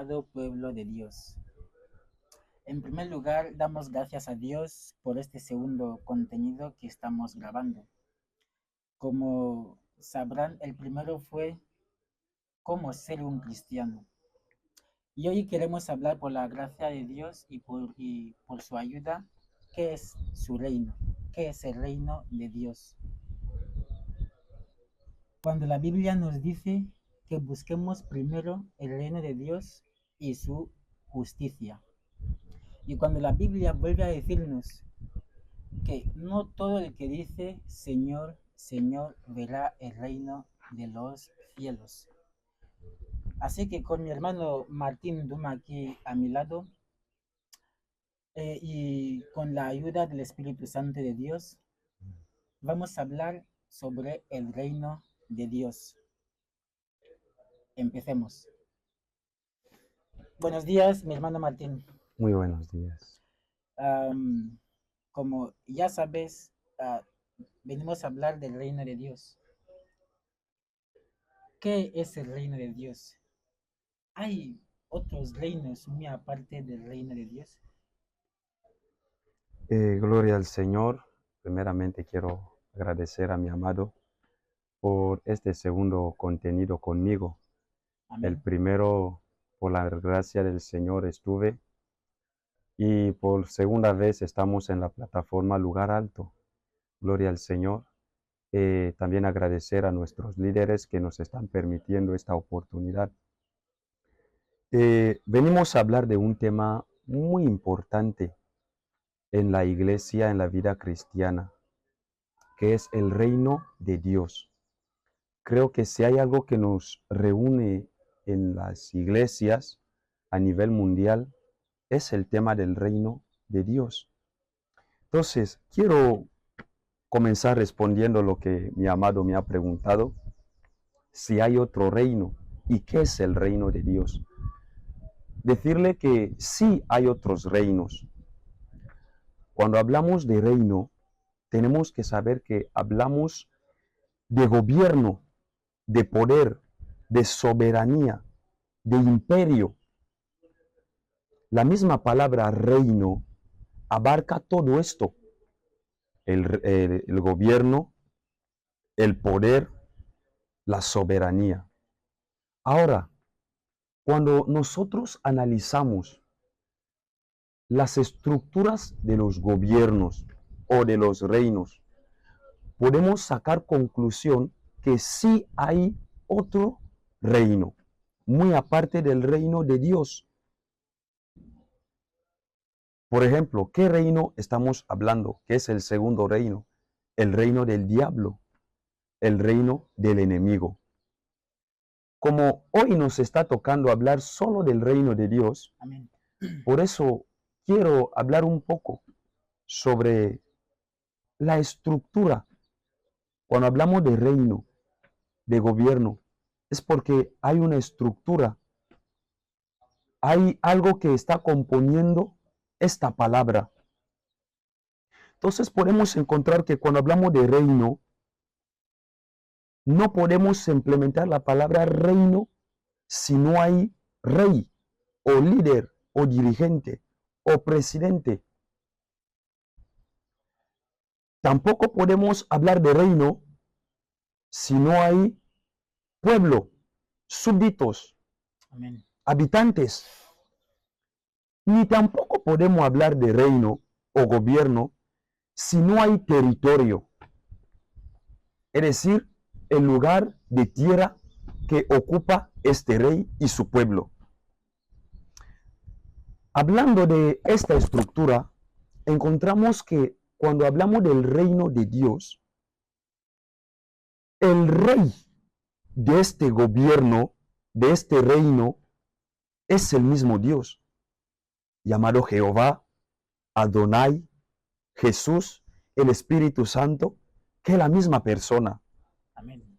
amado pueblo de Dios. En primer lugar, damos gracias a Dios por este segundo contenido que estamos grabando. Como sabrán, el primero fue cómo ser un cristiano. Y hoy queremos hablar por la gracia de Dios y por su ayuda, qué es su reino, qué es el reino de Dios. Cuando la Biblia nos dice que busquemos primero el reino de Dios y su justicia. Y cuando la Biblia vuelve a decirnos que no todo el que dice Señor, Señor verá el reino de los cielos. Así que con mi hermano Martín Duma aquí a mi lado y con la ayuda del Espíritu Santo de Dios, vamos a hablar sobre el reino de Dios. Empecemos. Buenos días, mi hermano Martín. Muy buenos días. Como ya sabes, venimos a hablar del reino de Dios. ¿Qué es el reino de Dios? ¿Hay otros reinos muy aparte del reino de Dios? Gloria al Señor. Primeramente quiero agradecer a mi amado por este segundo contenido conmigo. Amén. El primero, por la gracia del Señor estuve, y por segunda vez estamos en la plataforma Lugar Alto. Gloria al Señor. También agradecer a nuestros líderes que nos están permitiendo esta oportunidad. Venimos a hablar de un tema muy importante en la iglesia, en la vida cristiana, que es el reino de Dios. Creo que si hay algo que nos reúne en las iglesias a nivel mundial, es el tema del reino de Dios. Entonces, quiero comenzar respondiendo lo que mi amado me ha preguntado, si hay otro reino y qué es el reino de Dios. Decirle que sí hay otros reinos. Cuando hablamos de reino, tenemos que saber que hablamos de gobierno, de poder, de soberanía, de imperio. La misma palabra reino abarca todo esto: el gobierno, el poder, la soberanía. Ahora, cuando nosotros analizamos las estructuras de los gobiernos o de los reinos, podemos sacar conclusión que sí hay otro reino, muy aparte del reino de Dios. Por ejemplo, ¿qué reino estamos hablando? ¿Qué es el segundo reino? El reino del diablo, el reino del enemigo. Como hoy nos está tocando hablar solo del reino de Dios, Amén. Por eso quiero hablar un poco sobre la estructura. Cuando hablamos de reino, de gobierno, es porque hay una estructura, hay algo que está componiendo esta palabra. Entonces podemos encontrar que cuando hablamos de reino, no podemos implementar la palabra reino si no hay rey, o líder, o dirigente, o presidente. Tampoco podemos hablar de reino si no hay pueblo, súbditos, Amén. habitantes. Ni tampoco podemos hablar de reino o gobierno si no hay territorio, es decir, el lugar de tierra que ocupa este rey y su pueblo. Hablando de esta estructura, encontramos que cuando hablamos del reino de Dios, el rey de este gobierno, de este reino, es el mismo Dios, llamado Jehová, Adonai, Jesús, el Espíritu Santo, que es la misma persona. Amén.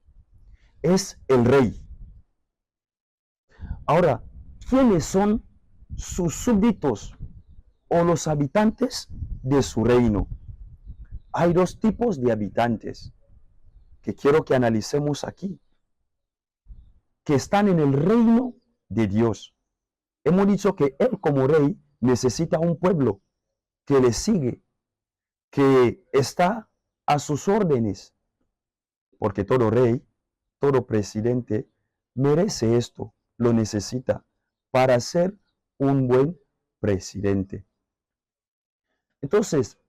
Es el rey. Ahora, ¿quiénes son sus súbditos o los habitantes de su reino? Hay dos tipos de habitantes que quiero que analicemos aquí, que están en el reino de Dios. hemos dicho que Él como rey necesita un pueblo que le sigue, que está a sus órdenes, porque todo rey, todo presidente merece esto, lo necesita para ser un buen presidente. Entonces,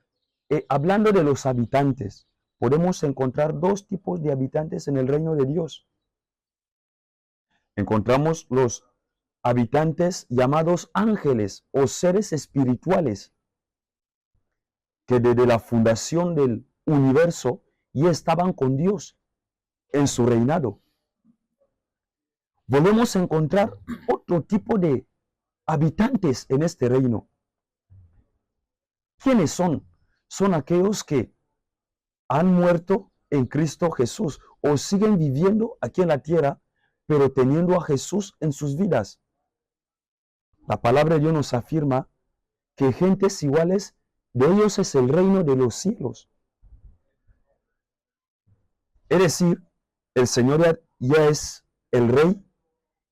hablando de los habitantes, podemos encontrar dos tipos de habitantes en el reino de Dios. Encontramos los habitantes llamados ángeles o seres espirituales, que desde la fundación del universo ya estaban con Dios en su reinado. Volvemos a encontrar otro tipo de habitantes en este reino. ¿Quiénes son? Son aquellos que han muerto en Cristo Jesús o siguen viviendo aquí en la tierra, pero teniendo a Jesús en sus vidas. La palabra de Dios nos afirma que gentes iguales, de ellos es el reino de los cielos. Es decir, el Señor ya es el rey,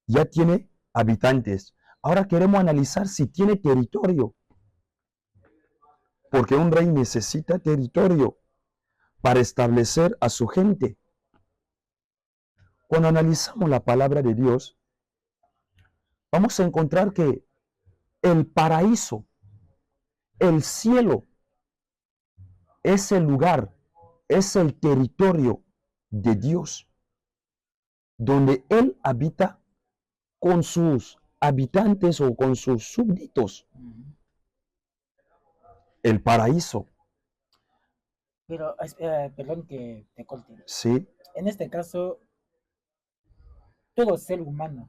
ya tiene habitantes. Ahora queremos analizar si tiene territorio, porque un rey necesita territorio para establecer a su gente. Cuando analizamos la palabra de Dios, vamos a encontrar que el paraíso, el cielo, es el lugar, es el territorio de Dios, donde Él habita con sus habitantes o con sus súbditos. El paraíso. Pero, perdón que te corte. Sí, En este caso, todo ser humano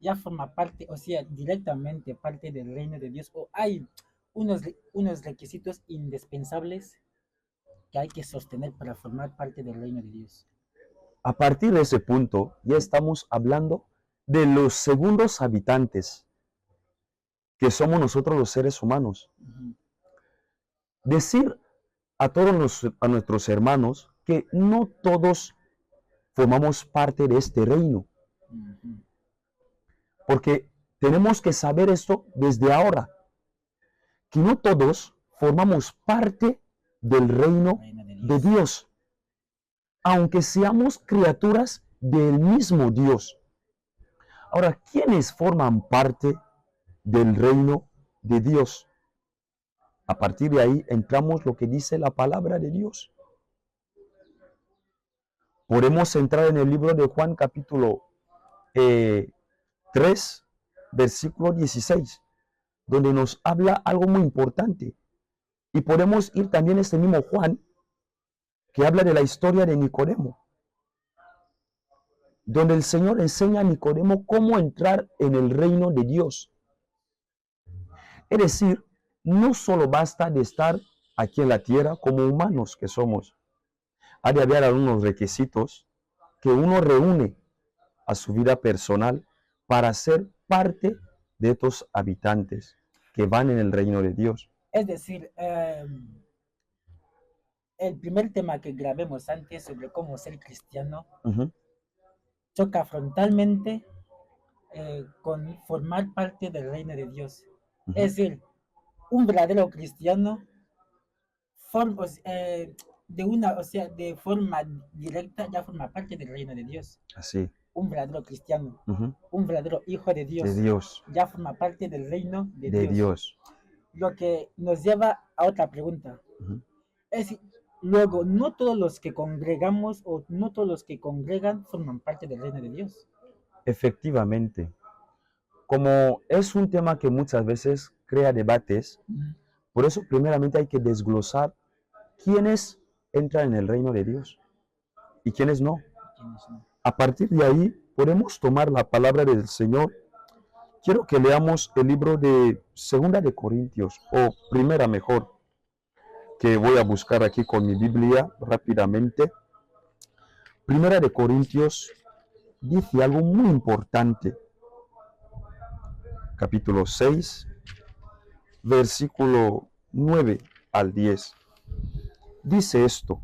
ya forma parte, o sea, directamente parte del reino de Dios, o hay unos requisitos indispensables que hay que sostener para formar parte del reino de Dios. a partir de ese punto ya estamos hablando de los segundos habitantes, que somos nosotros los seres humanos. Decir a todos a nuestros hermanos que no todos formamos parte de este reino, porque tenemos que saber esto desde ahora, que no todos formamos parte del reino de Dios, aunque seamos criaturas del mismo Dios. Ahora, ¿quiénes forman parte del reino de Dios? A partir de ahí entramos lo que dice la palabra de Dios. Podemos entrar en el libro de Juan capítulo 3, versículo 16, donde nos habla algo muy importante. Y podemos ir también a este mismo Juan, que habla de la historia de Nicodemo, donde el Señor enseña a Nicodemo cómo entrar en el reino de Dios. Es decir, no solo basta de estar aquí en la tierra como humanos que somos. Ha de haber algunos requisitos que uno reúne a su vida personal para ser parte de estos habitantes que van en el reino de Dios. Es decir, el primer tema que grabemos antes sobre cómo ser cristiano choca frontalmente con formar parte del reino de Dios. Es decir, un verdadero cristiano de forma directa ya forma parte del reino de Dios. Así. Un verdadero cristiano, un verdadero hijo de Dios, ya forma parte del reino de Dios. Lo que nos lleva a otra pregunta. Es decir, luego, no todos los que congregamos o no todos los que congregan forman parte del reino de Dios. Efectivamente. Como es un tema que muchas veces crea debates, por eso primeramente hay que desglosar quiénes entran en el reino de Dios y quiénes no. A partir de ahí podemos tomar la palabra del Señor. Quiero que leamos el libro de Segunda de Corintios, o Primera mejor, que voy a buscar aquí con mi Biblia rápidamente. Primera de Corintios dice algo muy importante. Capítulo 6, versículo 9 al 10. Dice esto.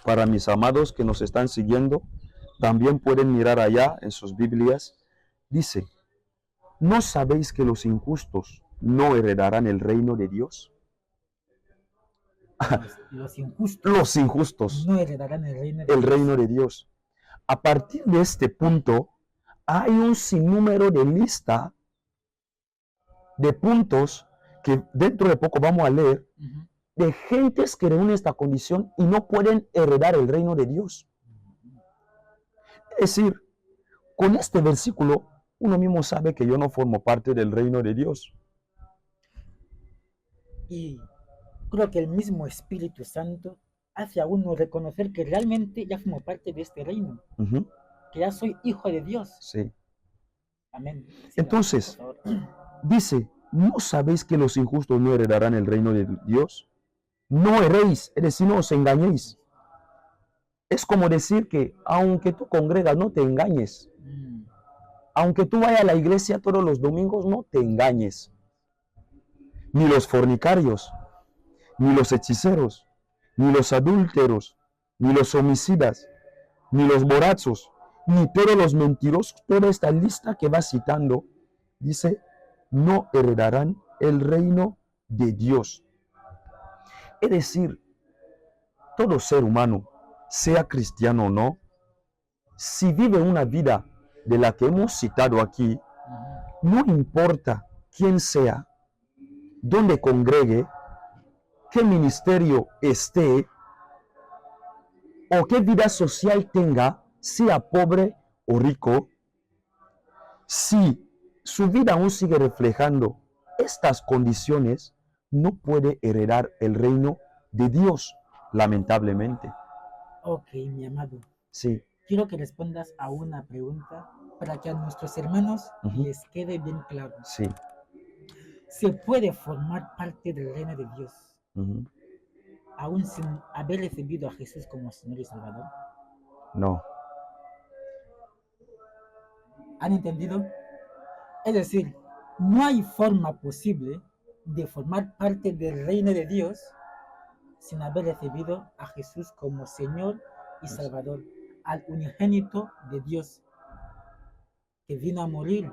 Para mis amados que nos están siguiendo, también pueden mirar allá en sus Biblias. Dice: ¿no sabéis que los injustos no heredarán el reino de Dios? Los injustos Los injustos, no heredarán el reino de el Dios. reino de Dios. A partir de este punto, hay un sinnúmero de lista de puntos que dentro de poco vamos a leer, de gentes que reúnen esta condición y no pueden heredar el reino de Dios. Es decir, con este versículo, uno mismo sabe que yo no formo parte del reino de Dios. Y creo que el mismo Espíritu Santo hace a uno reconocer que realmente ya formo parte de este reino, Ujú, que ya soy hijo de Dios. sí. Amén. Entonces, por favor. dice, ¿no sabéis que los injustos no heredarán el reino de Dios? No erréis, es decir, no os engañéis. Es como decir que aunque tú congregas, no te engañes. Aunque tú vayas a la iglesia todos los domingos, no te engañes. Ni los fornicarios, ni los hechiceros, ni los adúlteros, ni los homicidas, ni los borrachos, ni todos los mentirosos. Toda esta lista que va citando, dice, no heredarán el reino de Dios. Es decir, todo ser humano, sea cristiano o no, si vive una vida de la que hemos citado aquí, no importa quién sea, dónde congregue, qué ministerio esté o qué vida social tenga, sea pobre o rico, si su vida aún sigue reflejando estas condiciones, no puede heredar el reino de Dios, lamentablemente. Ok, mi amado. Sí. Quiero que respondas a una pregunta para que a nuestros hermanos les quede bien claro. Sí. ¿Se puede formar parte del reino de Dios aún sin haber recibido a Jesús como Señor y Salvador? No. ¿Han entendido? Es decir, no hay forma posible de formar parte del reino de Dios sin haber recibido a Jesús como Señor y Salvador, al unigénito de Dios, que vino a morir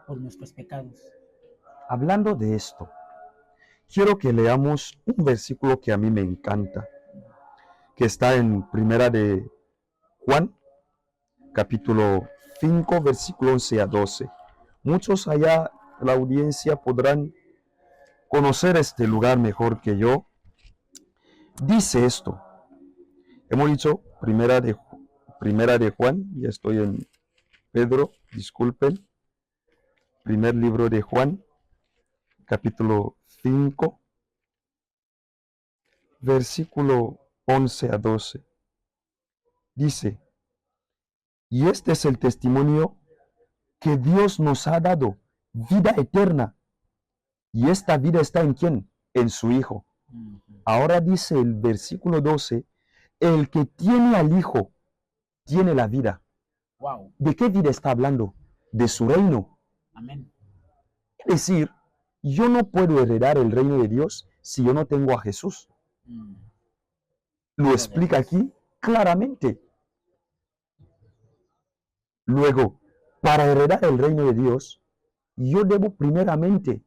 por nuestros pecados. Hablando de esto, quiero que leamos un versículo que a mí me encanta, que está en Primera de Juan, capítulo 5, versículo 11 a 12. Muchos allá en la audiencia podrán conocer este lugar mejor que yo. Dice esto. Hemos dicho primera de Juan, ya estoy en Pedro, disculpen. Primer libro de Juan, capítulo 5, versículo 11 a 12. Dice, y este es el testimonio que Dios nos ha dado, vida eterna. Y esta vida está ¿en quién? En su Hijo. Ahora dice el versículo 12, el que tiene al Hijo, tiene la vida. Wow. ¿De qué vida está hablando? De su reino. Amén. Es decir, yo no puedo heredar el reino de Dios si yo no tengo a Jesús. Lo explica aquí claramente. Luego, para heredar el reino de Dios, yo debo primeramente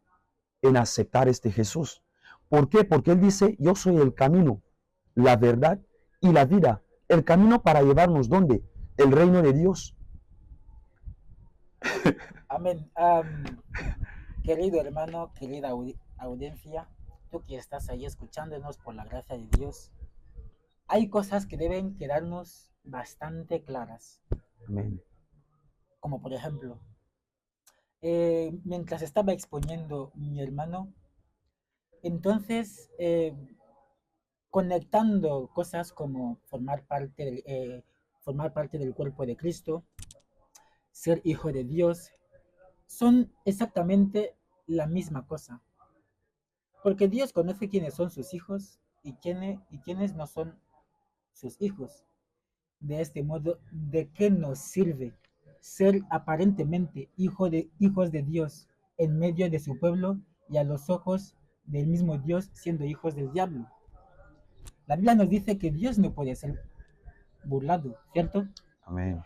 en aceptar este Jesús. ¿Por qué? Porque Él dice, yo soy el camino, la verdad y la vida. El camino para llevarnos, ¿dónde? El reino de Dios. Amén. Querido hermano, querida audiencia, tú que estás ahí escuchándonos por la gracia de Dios, hay cosas que deben quedarnos bastante claras. Amén. Como por ejemplo, mientras estaba exponiendo mi hermano, entonces conectando cosas como formar parte del cuerpo de Cristo, ser hijo de Dios, son exactamente la misma cosa. Porque Dios conoce quiénes son sus hijos y quiénes no son sus hijos. De este modo, ¿de qué nos sirve ser aparentemente hijos de Dios en medio de su pueblo y a los ojos del mismo Dios siendo hijos del diablo? La Biblia nos dice que Dios no puede ser burlado, ¿cierto? Amén.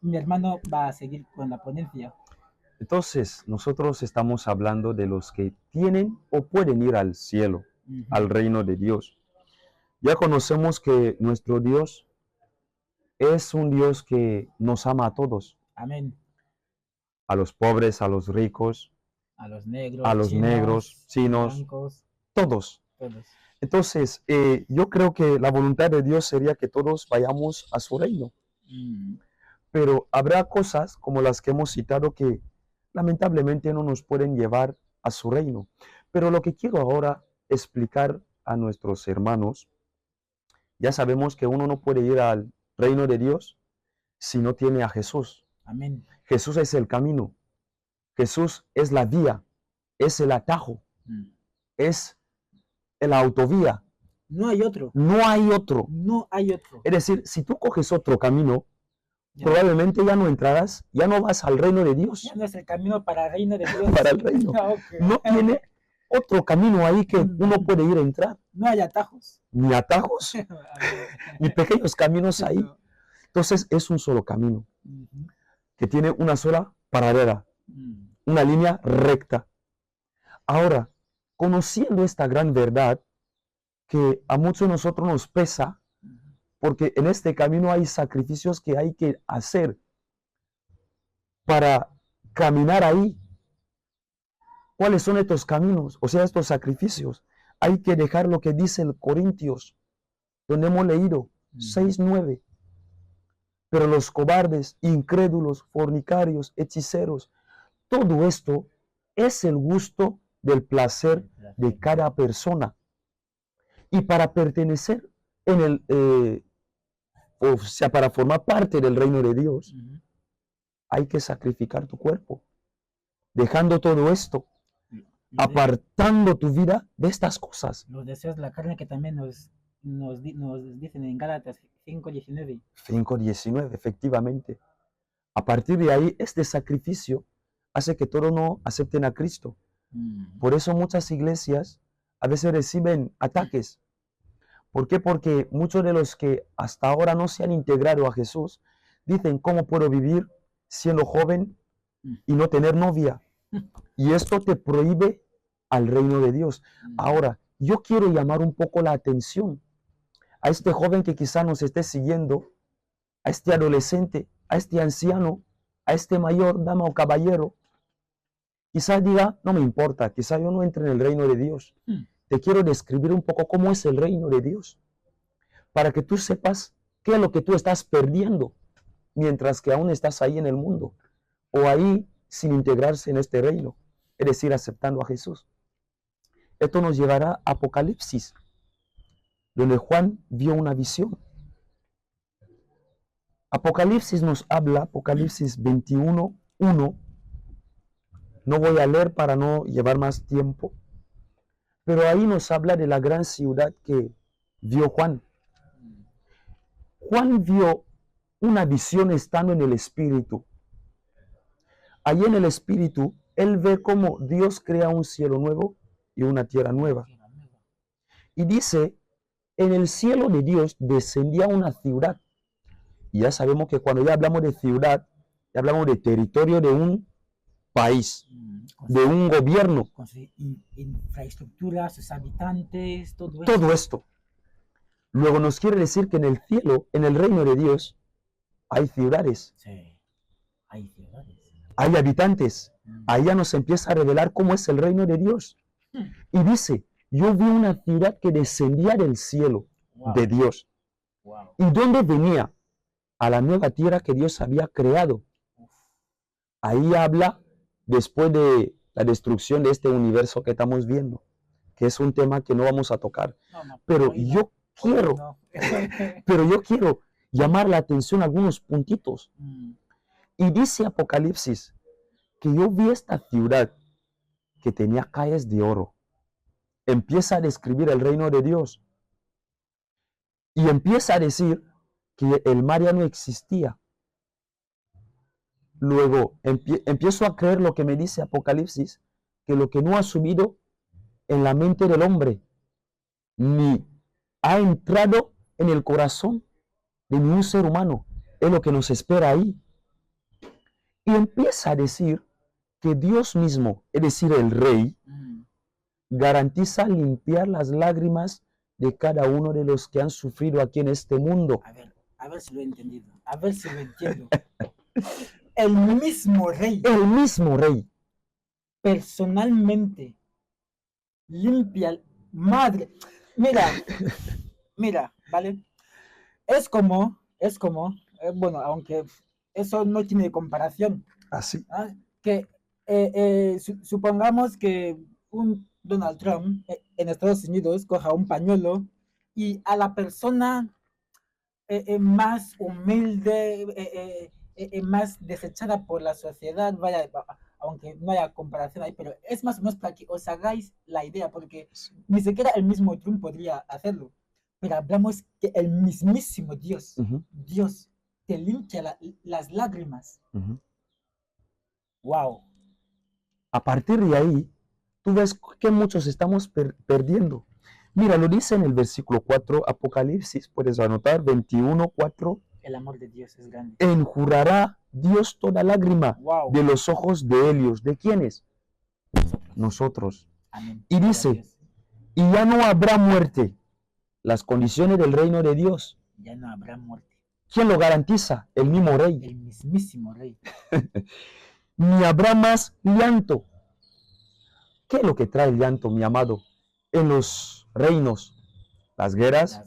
Mi hermano va a seguir con la ponencia. Entonces, nosotros estamos hablando de los que tienen o pueden ir al cielo, al reino de Dios. Ya conocemos que nuestro Dios es un Dios que nos ama a todos, Amén. a los pobres, a los ricos, A los a los negros, chinos, blancos, todos. todos. Entonces, yo creo que la voluntad de Dios sería que todos vayamos a su reino. Pero habrá cosas como las que hemos citado que lamentablemente no nos pueden llevar a su reino. Pero lo que quiero ahora explicar a nuestros hermanos, ya sabemos que uno no puede ir al reino de Dios si no tiene a Jesús. Amén. Jesús es el camino. Jesús es la vía, es el atajo, es la autovía. No hay otro. No hay otro. No hay otro. Es decir, si tú coges otro camino, Ya. probablemente ya no entrarás, ya no vas al reino de Dios. Ya no es el camino para el reino de Dios. Para el reino. Okay. No tiene otro camino ahí que uno puede ir a entrar. No hay atajos. Ni atajos, ni pequeños caminos ahí. No. Entonces es un solo camino que tiene una sola paralela, una línea recta. Ahora, conociendo esta gran verdad que a muchos de nosotros nos pesa, porque en este camino hay sacrificios que hay que hacer para caminar ahí. ¿Cuáles son estos caminos? O sea, estos sacrificios. Hay que dejar lo que dice el Corintios, donde hemos leído 6:9. Pero los cobardes, incrédulos, fornicarios, hechiceros, todo esto es el gusto del placer de cada persona. Y para pertenecer en el, o sea, para formar parte del reino de Dios, hay que sacrificar tu cuerpo, dejando todo esto, apartando tu vida de estas cosas. Los deseos de la carne que también nos dicen en Gálatas 5:19. 5:19, efectivamente. A partir de ahí, este sacrificio hace que todos no acepten a Cristo. Por eso muchas iglesias a veces reciben ataques. ¿Por qué? Porque muchos de los que hasta ahora no se han integrado a Jesús dicen, ¿cómo puedo vivir siendo joven y no tener novia? Y esto te prohíbe al reino de Dios. Ahora, yo quiero llamar un poco la atención a este joven que quizá nos esté siguiendo, a este adolescente, a este anciano, a este mayor, dama o caballero. Quizás diga, no me importa, quizá yo no entre en el reino de Dios. Te quiero describir un poco cómo es el reino de Dios, para que tú sepas qué es lo que tú estás perdiendo mientras que aún estás ahí en el mundo, o ahí sin integrarse en este reino, es decir, aceptando a Jesús. Esto nos llevará a Apocalipsis, donde Juan vio una visión. Apocalipsis nos habla, Apocalipsis 21:1. No voy a leer para no llevar más tiempo, pero ahí nos habla de la gran ciudad que vio Juan. Juan vio una visión estando en el Espíritu. Allí en el Espíritu, él ve cómo Dios crea un cielo nuevo y una tierra nueva. Y dice, en el cielo de Dios descendía una ciudad. Y ya sabemos que cuando ya hablamos de ciudad, ya hablamos de territorio de un país, de un gobierno. Con su infraestructura, sus habitantes, todo eso. Todo esto. Luego nos quiere decir que en el cielo, en el reino de Dios, hay ciudades. Sí, hay ciudades. Hay habitantes. Ahí ya nos empieza a revelar cómo es el reino de Dios. Y dice, yo vi una ciudad que descendía del cielo de Dios. ¿Y dónde venía? A la nueva tierra que Dios había creado. Ahí habla después de la destrucción de este universo que estamos viendo, que es un tema que no vamos a tocar. Pero yo quiero llamar la atención a algunos puntitos. Y dice Apocalipsis que yo vi esta ciudad que tenía calles de oro. Empieza a describir el reino de Dios. Y empieza a decir que el mar ya no existía. Luego empiezo a creer lo que me dice Apocalipsis, que lo que no ha subido en la mente del hombre, ni ha entrado en el corazón de ningún ser humano, es lo que nos espera ahí. Y empieza a decir que Dios mismo, es decir, el Rey, Mm. garantiza limpiar las lágrimas de cada uno de los que han sufrido aquí en este mundo. A ver si lo he entendido. A ver si lo entiendo. El mismo Rey El mismo Rey. personalmente limpia. Madre. Mira, mira, ¿vale? Es como, bueno, aunque eso no tiene comparación, Así. ¿ah? Que supongamos que un Donald Trump en Estados Unidos coja un pañuelo y a la persona más humilde, más desechada por la sociedad, vaya, aunque no haya comparación ahí, pero es más o menos para que os hagáis la idea, porque ni siquiera el mismo Trump podría hacerlo. Pero hablamos que el mismísimo Dios, Dios, te limpia las lágrimas. Wow. A partir de ahí, tú ves que muchos estamos perdiendo. Mira, lo dice en el versículo 4, Apocalipsis, puedes anotar, 21:4. El amor de Dios es grande. Enjurará Dios toda lágrima Wow. de los ojos de ellos. ¿De quiénes? Nosotros. Amén. Y dice, y ya no habrá muerte. Las condiciones del reino de Dios. Ya no habrá muerte. ¿Quién lo garantiza? El mismo Rey. El mismísimo Rey. Ni habrá más llanto. ¿Qué es lo que trae el llanto, mi amado? En los reinos, las guerras,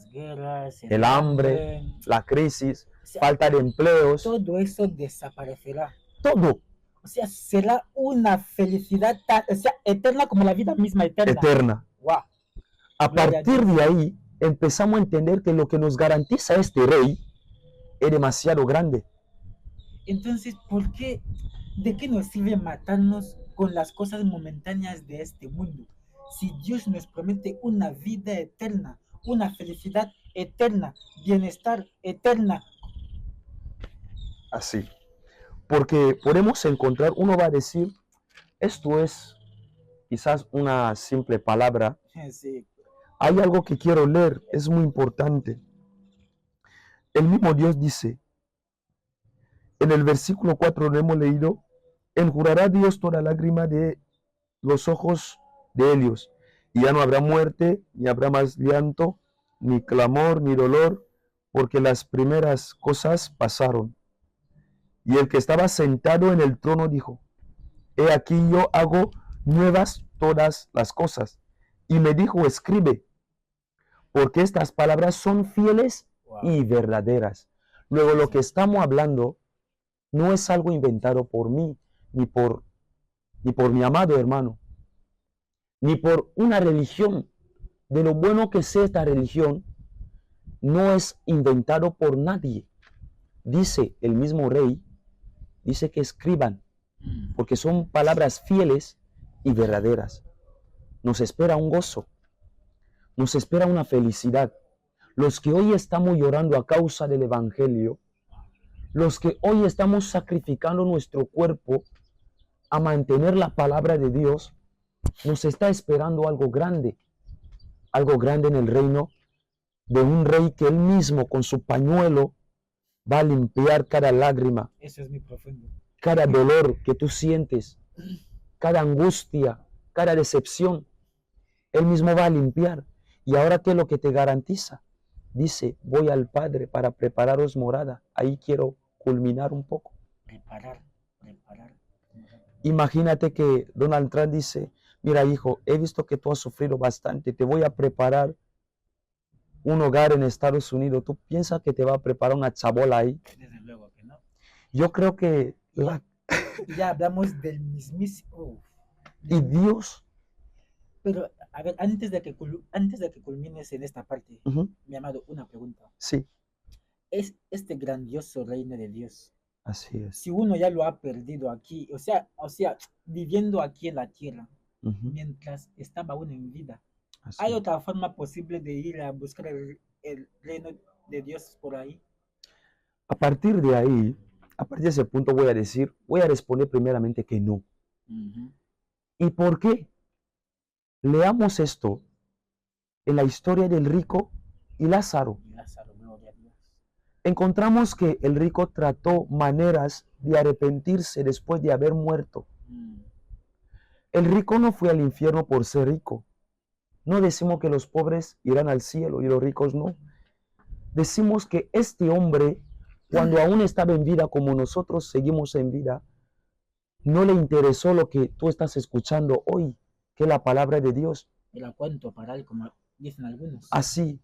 el hambre, la crisis, o sea, falta de empleos. Todo eso desaparecerá. Todo. O sea, será una felicidad tan, o sea, eterna como la vida misma eterna. Eterna. Wow. A partir de ahí, empezamos a entender que lo que nos garantiza este Rey es demasiado grande. Entonces, ¿por qué? ¿De qué nos sirve matarnos con las cosas momentáneas de este mundo? Si Dios nos promete una vida eterna, una felicidad eterna, bienestar eterna. Así. Porque podemos encontrar, uno va a decir, esto es quizás una simple palabra. Sí. Hay algo que quiero leer, es muy importante. El mismo Dios dice, en el versículo 4 lo hemos leído, enjurará Dios toda lágrima de los ojos de ellos, y ya no habrá muerte, ni habrá más llanto, ni clamor, ni dolor, porque las primeras cosas pasaron. Y el que estaba sentado en el trono dijo, he aquí yo hago nuevas todas las cosas. Y me dijo, escribe, porque estas palabras son fieles y verdaderas. Luego lo que estamos hablando no es algo inventado por mí, ni por mi amado hermano, ni por una religión. De lo bueno que sea esta religión, no es inventado por nadie. Dice el mismo Rey, dice que escriban, porque son palabras fieles y verdaderas. Nos espera un gozo, nos espera una felicidad. Los que hoy estamos llorando a causa del Evangelio, los que hoy estamos sacrificando nuestro cuerpo a mantener la palabra de Dios, nos está esperando algo grande en el reino de un Rey que él mismo con su pañuelo va a limpiar cada lágrima. Eso es muy profundo. Cada dolor que tú sientes, cada angustia, cada decepción, él mismo va a limpiar. ¿Y ahora qué es lo que te garantiza? Dice, voy al Padre para prepararos morada. Ahí quiero culminar un poco. Preparar. Imagínate que Donald Trump dice, mira hijo, he visto que tú has sufrido bastante, te voy a preparar un hogar en Estados Unidos. ¿Tú piensas que te va a preparar una chabola ahí? Desde luego que no. Yo creo que ya hablamos del mismísimo. Y Dios. Pero, a ver, antes de que culmines en esta parte, mi amado, una pregunta. Sí. Es este grandioso reino de Dios. Así es. Si uno ya lo ha perdido aquí, o sea, viviendo aquí en la tierra, mientras estaba aún en vida, ¿hay otra forma posible de ir a buscar el reino de Dios por ahí? A partir de ahí, a partir de ese punto voy a responder primeramente que no. ¿Y por qué? Leamos esto en la historia del rico y Lázaro. Gloria a Dios. Encontramos que el rico trató maneras de arrepentirse después de haber muerto. El rico no fue al infierno por ser rico. No decimos que los pobres irán al cielo y los ricos no. Decimos que este hombre, cuando aún estaba en vida como nosotros seguimos en vida, no le interesó lo que tú estás escuchando hoy, que es la palabra de Dios. Era cuento para él, como dicen algunos. Así.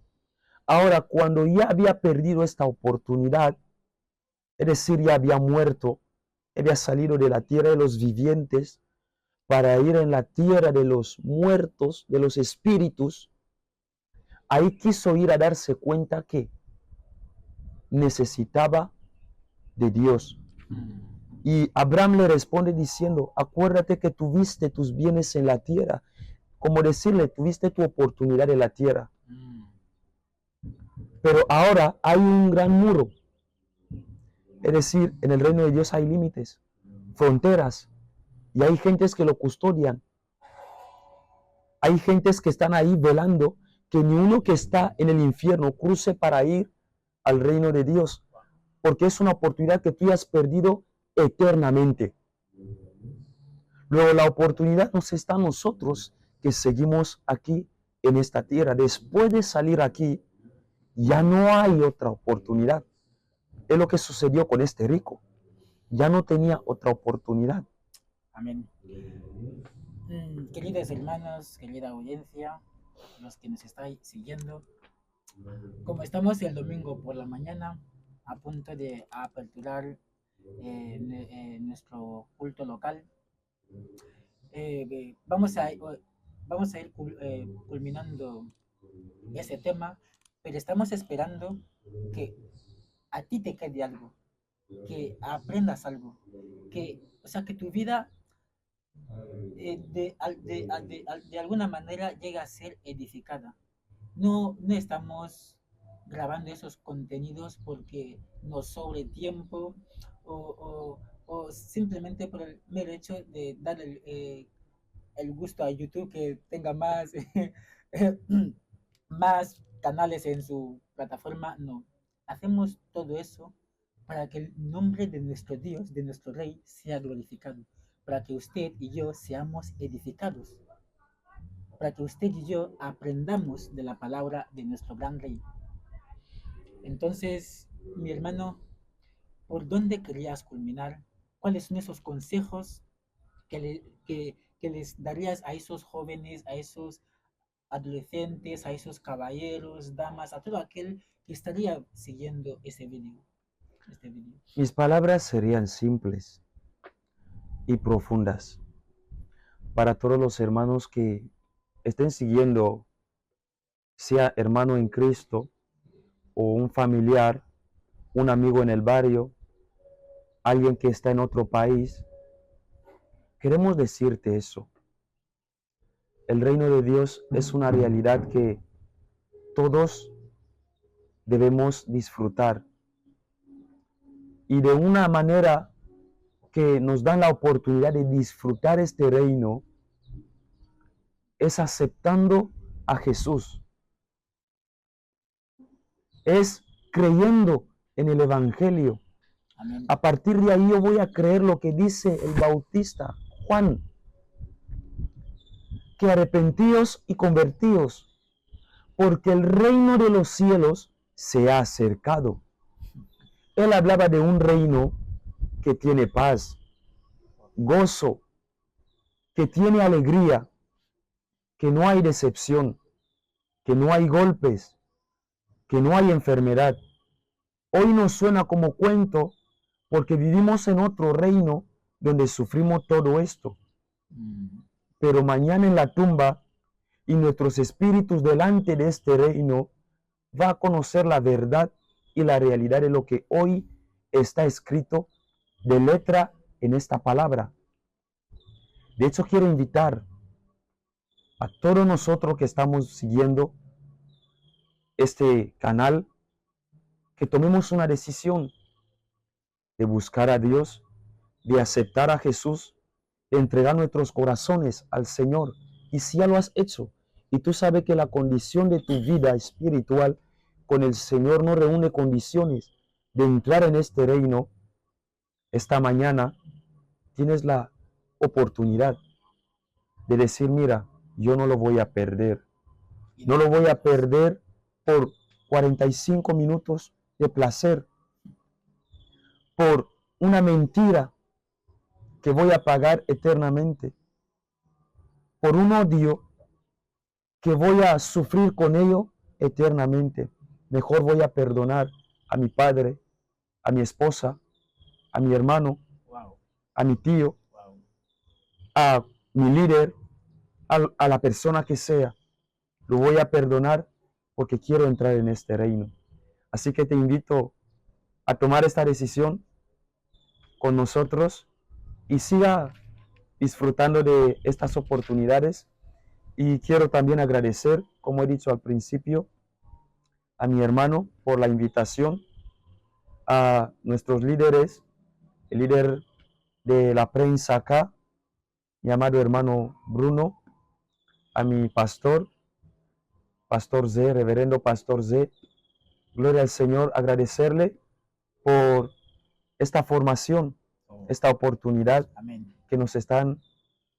Ahora, cuando ya había perdido esta oportunidad, es decir, ya había muerto, había salido de la tierra de los vivientes para ir en la tierra de los muertos, de los espíritus, ahí quiso ir a darse cuenta que necesitaba de Dios. Y Abraham le responde diciendo, acuérdate que tuviste tus bienes en la tierra, como decirle, tuviste tu oportunidad en la tierra. Pero ahora hay un gran muro. Es decir, en el reino de Dios hay límites, fronteras, y hay gentes que lo custodian. Hay gentes que están ahí velando que ni uno que está en el infierno cruce para ir al reino de Dios, porque es una oportunidad que tú has perdido eternamente. Luego la oportunidad nos está a nosotros que seguimos aquí en esta tierra. Después de salir aquí, ya no hay otra oportunidad. Es lo que sucedió con este rico. Ya no tenía otra oportunidad. Amén. Queridos hermanos, querida audiencia, los que nos estáis siguiendo, como estamos el domingo por la mañana, a punto de aperturar nuestro culto local, vamos a ir culminando ese tema, pero estamos esperando que a ti te quede algo, que aprendas algo, o sea, que tu vida de alguna manera llega a ser edificada. No estamos grabando esos contenidos porque nos sobre tiempo o simplemente por el mero hecho de dar el gusto a YouTube que tenga más, más canales en su plataforma. No, hacemos todo eso para que el nombre de nuestro Dios, de nuestro Rey, sea glorificado, para que usted y yo seamos edificados, para que usted y yo aprendamos de la palabra de nuestro gran Rey. Entonces, mi hermano, ¿por dónde querías culminar? ¿Cuáles son esos consejos que les darías a esos jóvenes, a esos adolescentes, a esos caballeros, damas, a todo aquel que estaría siguiendo ese video? Mis palabras serían simples y profundas para todos los hermanos que estén siguiendo, sea hermano en Cristo o un familiar, un amigo en el barrio, alguien que está en otro país. Queremos decirte eso. El reino de Dios es una realidad que todos debemos disfrutar. Y de una manera que nos dan la oportunidad de disfrutar este reino es aceptando a Jesús. Es creyendo en el Evangelio. Amén. A partir de ahí yo voy a creer lo que dice el Bautista, Juan, que arrepentíos y convertíos, porque el reino de los cielos se ha acercado. Él hablaba de un reino que tiene paz, gozo, que tiene alegría, que no hay decepción, que no hay golpes, que no hay enfermedad. Hoy nos suena como cuento porque vivimos en otro reino donde sufrimos todo esto. Pero mañana en la tumba y nuestros espíritus delante de este reino va a conocer la verdad y la realidad de lo que hoy está escrito de letra en esta palabra. De hecho, quiero invitar a todos nosotros que estamos siguiendo este canal que tomemos una decisión de buscar a Dios, de aceptar a Jesús, de entregar nuestros corazones al Señor. Y si ya lo has hecho, y tú sabes que la condición de tu vida espiritual con el Señor no reúne condiciones de entrar en este reino, esta mañana tienes la oportunidad de decir, mira, yo no lo voy a perder. Y No lo voy a perder por 45 minutos de placer, por una mentira que voy a pagar eternamente, por un odio que voy a sufrir con ello eternamente. Mejor voy a perdonar a mi padre, a mi esposa, a mi hermano, Wow, a mi tío, wow. a mi líder, a la persona que sea. Lo voy a perdonar porque quiero entrar en este reino. Así que te invito a tomar esta decisión con nosotros y siga disfrutando de estas oportunidades. Y quiero también agradecer, como he dicho al principio, a mi hermano por la invitación, a nuestros líderes, el líder de la prensa acá, mi amado hermano Bruno, a mi pastor, Pastor Z, reverendo Pastor Z. Gloria al Señor, agradecerle por esta formación, Oh, esta oportunidad amén. que nos están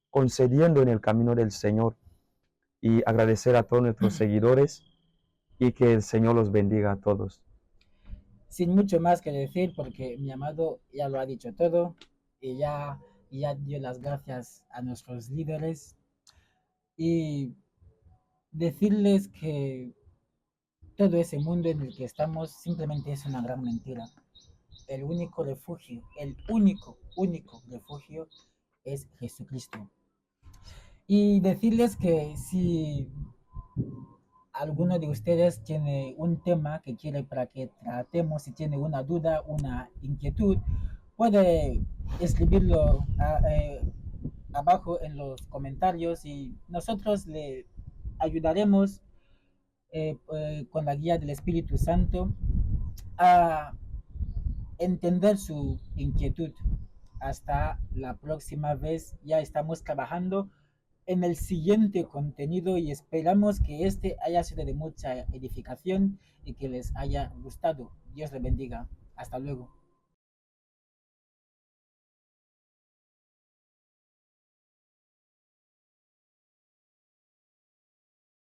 concediendo en el camino del Señor. Y agradecer a todos nuestros seguidores y que el Señor los bendiga a todos. Sin mucho más que decir, porque mi amado ya lo ha dicho todo y ya dio las gracias a nuestros líderes y decirles que todo ese mundo en el que estamos simplemente es una gran mentira. El único refugio es Jesucristo. Y decirles que si alguno de ustedes tiene un tema que quiere para que tratemos, si tiene una duda, una inquietud, puede escribirlo abajo en los comentarios y nosotros le ayudaremos con la guía del Espíritu Santo a entender su inquietud. Hasta la próxima vez, ya estamos trabajando en el siguiente contenido y esperamos que este haya sido de mucha edificación y que les haya gustado. Dios les bendiga. Hasta luego.